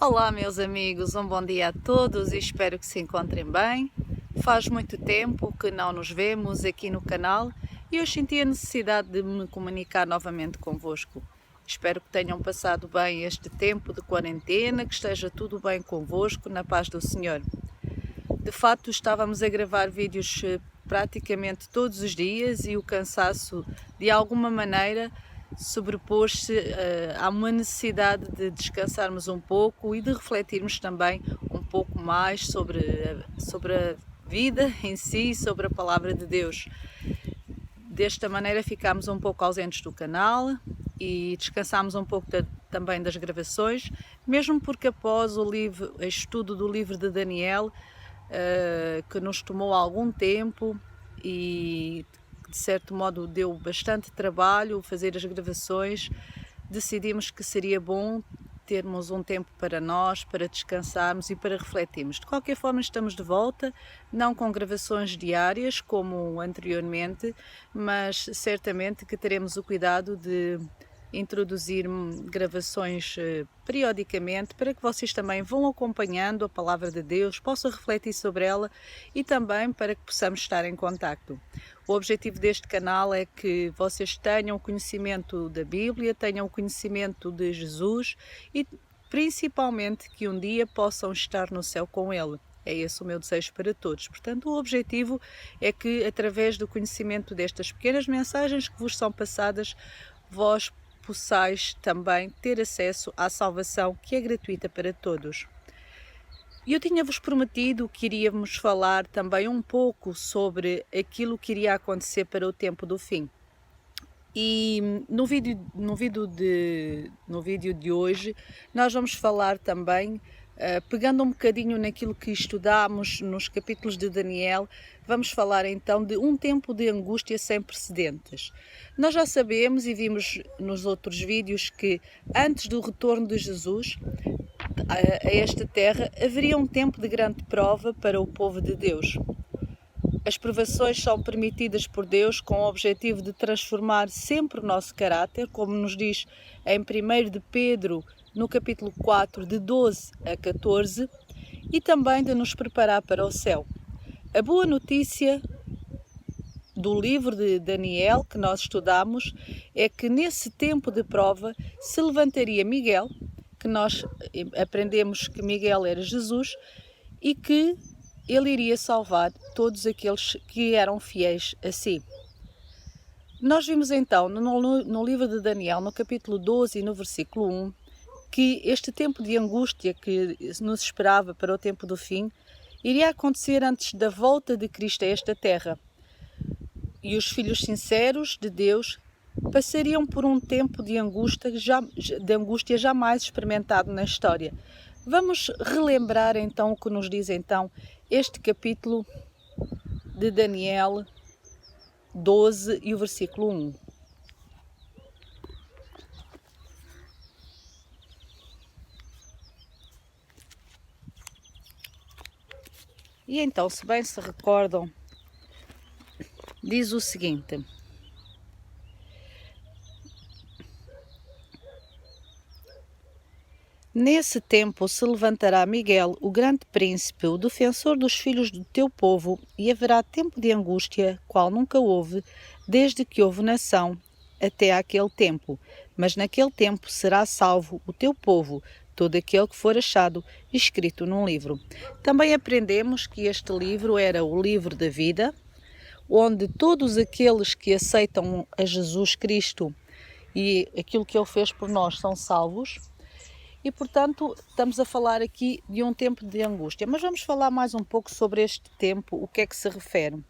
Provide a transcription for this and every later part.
Olá meus amigos, um bom dia a todos e espero que se encontrem bem. Faz muito tempo que não nos vemos aqui no canal e eu senti a necessidade de me comunicar novamente convosco. Espero que tenham passado bem este tempo de quarentena, que esteja tudo bem convosco, na paz do Senhor. De facto, estávamos a gravar vídeos praticamente todos os dias e o cansaço, de alguma maneira, sobrepôs-se a uma necessidade de descansarmos um pouco e de refletirmos também um pouco mais sobre a vida em si, sobre a Palavra de Deus. Desta maneira ficámos um pouco ausentes do canal e descansámos um pouco também das gravações, mesmo porque após o estudo do livro de Daniel, que nos tomou algum tempo e de certo modo deu bastante trabalho fazer as gravações, decidimos que seria bom termos um tempo para nós, para descansarmos e para refletirmos. De qualquer forma, estamos de volta, não com gravações diárias como anteriormente, mas certamente que teremos o cuidado de introduzir gravações periodicamente para que vocês também vão acompanhando a Palavra de Deus, possam refletir sobre ela e também para que possamos estar em contacto. O objetivo deste canal é que vocês tenham conhecimento da Bíblia, tenham conhecimento de Jesus e principalmente que um dia possam estar no céu com Ele. É esse o meu desejo para todos. Portanto, o objetivo é que através do conhecimento destas pequenas mensagens que vos são passadas, vós possais também ter acesso à salvação que é gratuita para todos. Eu tinha-vos prometido que iríamos falar também um pouco sobre aquilo que iria acontecer para o tempo do fim. E no vídeo de hoje nós vamos falar também, pegando um bocadinho naquilo que estudámos nos capítulos de Daniel, vamos falar então de um tempo de angústia sem precedentes. Nós já sabemos e vimos nos outros vídeos que antes do retorno de Jesus a esta terra haveria um tempo de grande prova para o povo de Deus. As provações são permitidas por Deus com o objetivo de transformar sempre o nosso caráter, como nos diz em 1 de Pedro, no capítulo 4, de 12 a 14, e também de nos preparar para o céu. A boa notícia do livro de Daniel que nós estudamos é que nesse tempo de prova se levantaria Miguel, que nós aprendemos que Miguel era Jesus, e que ele iria salvar todos aqueles que eram fiéis a si. Nós vimos então no livro de Daniel, no capítulo 12 e no versículo 1, que este tempo de angústia que nos esperava para o tempo do fim iria acontecer antes da volta de Cristo a esta terra. E os filhos sinceros de Deus passariam por um tempo de angústia jamais experimentado na história. Vamos relembrar então o que nos diz então este capítulo de Daniel 12 e o versículo 1. E então, se bem se recordam, diz o seguinte: nesse tempo se levantará Miguel, o grande príncipe, o defensor dos filhos do teu povo, e haverá tempo de angústia, qual nunca houve, desde que houve nação, até aquele tempo. Mas naquele tempo será salvo o teu povo, todo aquele que for achado escrito num livro. Também aprendemos que este livro era o livro da vida, onde todos aqueles que aceitam a Jesus Cristo e aquilo que Ele fez por nós são salvos. E, portanto, estamos a falar aqui de um tempo de angústia. Mas vamos falar mais um pouco sobre este tempo, o que é que se refere.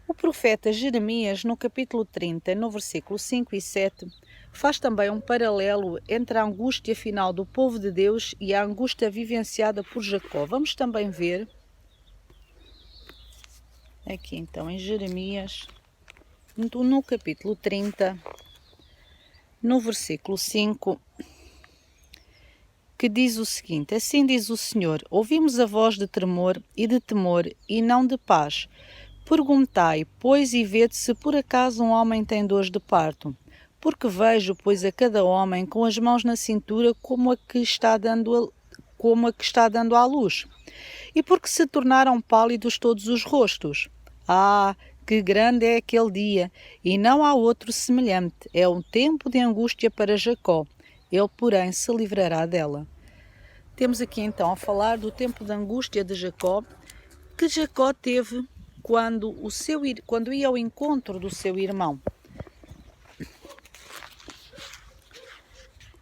O profeta Jeremias, no capítulo 30, no versículo 5 e 7, faz também um paralelo entre a angústia final do povo de Deus e a angústia vivenciada por Jacó. Vamos também ver aqui então em Jeremias, no capítulo 30, no versículo 5, que diz o seguinte: assim diz o Senhor, ouvimos a voz de tremor e de temor e não de paz. Perguntai, pois, e vede se por acaso um homem tem dores de parto. Porque vejo, pois, a cada homem com as mãos na cintura como a que está dando como a que está dando à luz? E porque se tornaram pálidos todos os rostos? Ah, que grande é aquele dia, e não há outro semelhante. É um tempo de angústia para Jacó. Ele, porém, se livrará dela. Temos aqui então a falar do tempo de angústia de Jacó, que Jacó teve quando ia ao encontro do seu irmão.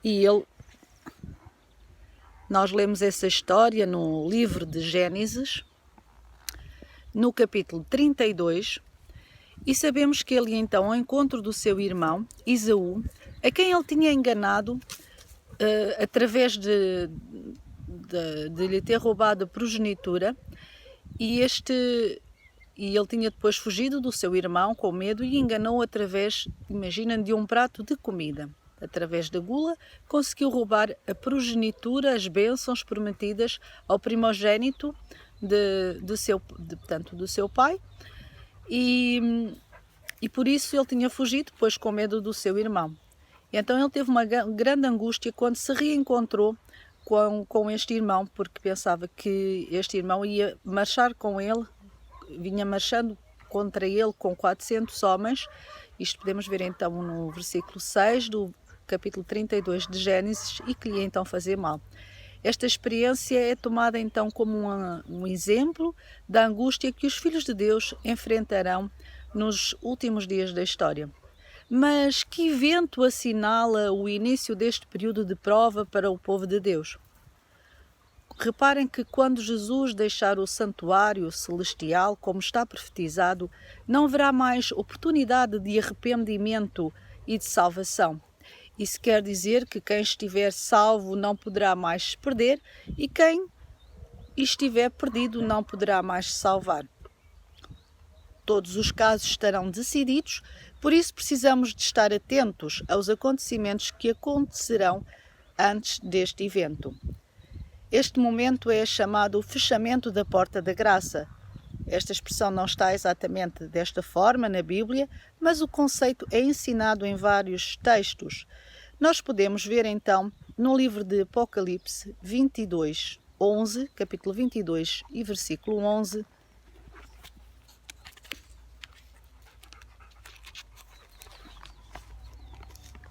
E nós lemos essa história no livro de Gênesis, no capítulo 32, e sabemos que ele ia então ao encontro do seu irmão, Esaú, a quem ele tinha enganado através de lhe ter roubado a progenitura, e ele tinha depois fugido do seu irmão com medo e enganou através, imaginem, de um prato de comida. Através da gula, conseguiu roubar a progenitura, as bênçãos prometidas ao primogênito do seu pai, e por isso ele tinha fugido, pois com medo do seu irmão. E então ele teve uma grande angústia quando se reencontrou com este irmão, porque pensava que este irmão ia marchar com ele, vinha marchando contra ele com 400 homens. Isto podemos ver então no versículo 6 do capítulo 32 de Gênesis, e que lhe ia então fazer mal. Esta experiência é tomada então como um exemplo da angústia que os filhos de Deus enfrentarão nos últimos dias da história. Mas que evento assinala o início deste período de prova para o povo de Deus? Reparem que quando Jesus deixar o santuário celestial, como está profetizado, não haverá mais oportunidade de arrependimento e de salvação. Isso quer dizer que quem estiver salvo não poderá mais se perder, e quem estiver perdido não poderá mais se salvar. Todos os casos estarão decididos, por isso precisamos de estar atentos aos acontecimentos que acontecerão antes deste evento. Este momento é chamado o fechamento da porta da graça. Esta expressão não está exatamente desta forma na Bíblia, mas o conceito é ensinado em vários textos. Nós podemos ver então no livro de Apocalipse 22, 11, capítulo 22 e versículo 11,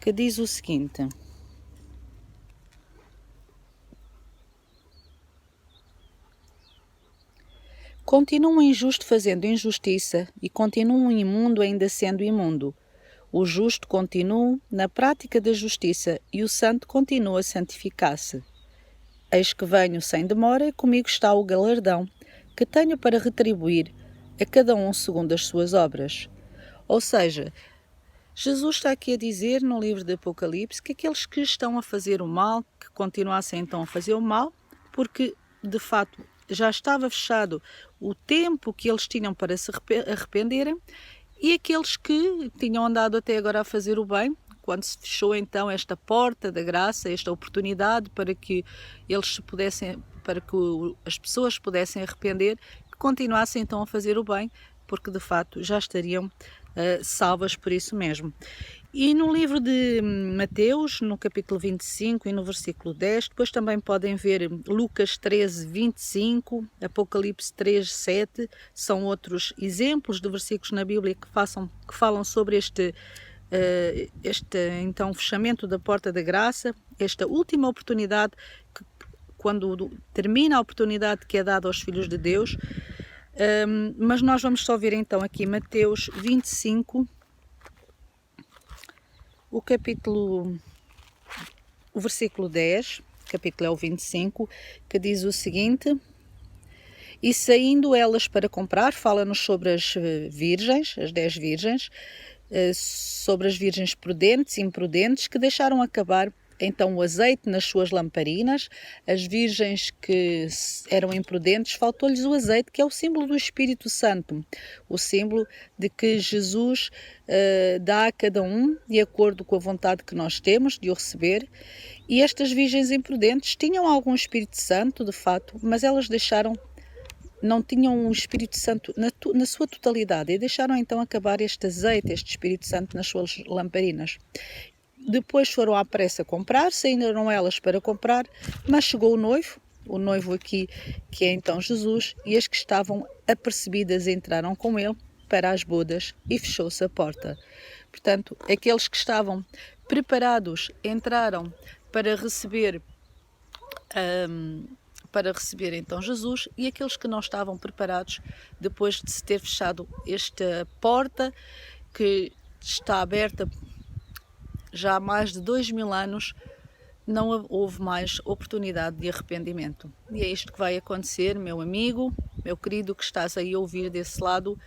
que diz o seguinte: continua o injusto fazendo injustiça, e continua o imundo ainda sendo imundo. O justo continua na prática da justiça, e o santo continua a santificar-se. Eis que venho sem demora, e comigo está o galardão, que tenho para retribuir a cada um segundo as suas obras. Ou seja, Jesus está aqui a dizer no livro de Apocalipse que aqueles que estão a fazer o mal, que continuassem então a fazer o mal, porque de facto já estava fechado o tempo que eles tinham para se arrependerem, e aqueles que tinham andado até agora a fazer o bem, quando se fechou então esta porta da graça, esta oportunidade para que as pessoas pudessem arrepender, que continuassem então a fazer o bem, porque de facto já estariam salvas por isso mesmo. E no livro de Mateus, no capítulo 25 e no versículo 10, depois também podem ver Lucas 13, 25, Apocalipse 3, 7, são outros exemplos de versículos na Bíblia que falam sobre este então fechamento da porta da graça, esta última oportunidade, quando termina a oportunidade que é dada aos filhos de Deus. Mas nós vamos só ver então aqui Mateus 25, o versículo 10, capítulo é o 25, que diz o seguinte: e saindo elas para comprar, fala-nos sobre as virgens, as 10 virgens, sobre as virgens prudentes e imprudentes, que deixaram acabar então o azeite nas suas lamparinas. As virgens que eram imprudentes, faltou-lhes o azeite, que é o símbolo do Espírito Santo, o símbolo de que Jesus dá a cada um de acordo com a vontade que nós temos de o receber. E estas virgens imprudentes tinham algum Espírito Santo, de fato, mas elas não tinham o Espírito Santo na sua totalidade, e deixaram então acabar este azeite, este Espírito Santo nas suas lamparinas. Depois foram à pressa comprar, saíram elas para comprar, mas chegou o noivo, o noivo aqui, que é então Jesus, e as que estavam apercebidas entraram com ele para as bodas e fechou-se a porta. Portanto, aqueles que estavam preparados entraram para receber então Jesus, e aqueles que não estavam preparados, depois de se ter fechado esta porta que está aberta já há mais de 2000 anos, não houve mais oportunidade de arrependimento. E é isto que vai acontecer, meu amigo, meu querido, que estás aí a ouvir desse lado.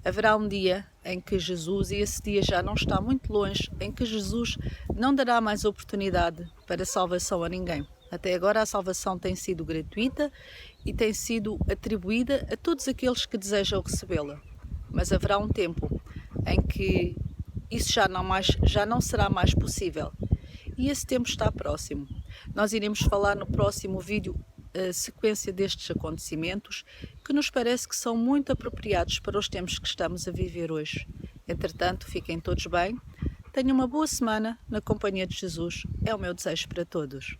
Haverá um dia em que Jesus, e esse dia já não está muito longe, em que Jesus não dará mais oportunidade para salvação a ninguém. Até agora a salvação tem sido gratuita e tem sido atribuída a todos aqueles que desejam recebê-la. Mas haverá um tempo em que isso já não será mais possível. E esse tempo está próximo. Nós iremos falar no próximo vídeo a sequência destes acontecimentos que nos parece que são muito apropriados para os tempos que estamos a viver hoje. Entretanto, fiquem todos bem. Tenham uma boa semana na companhia de Jesus. É o meu desejo para todos.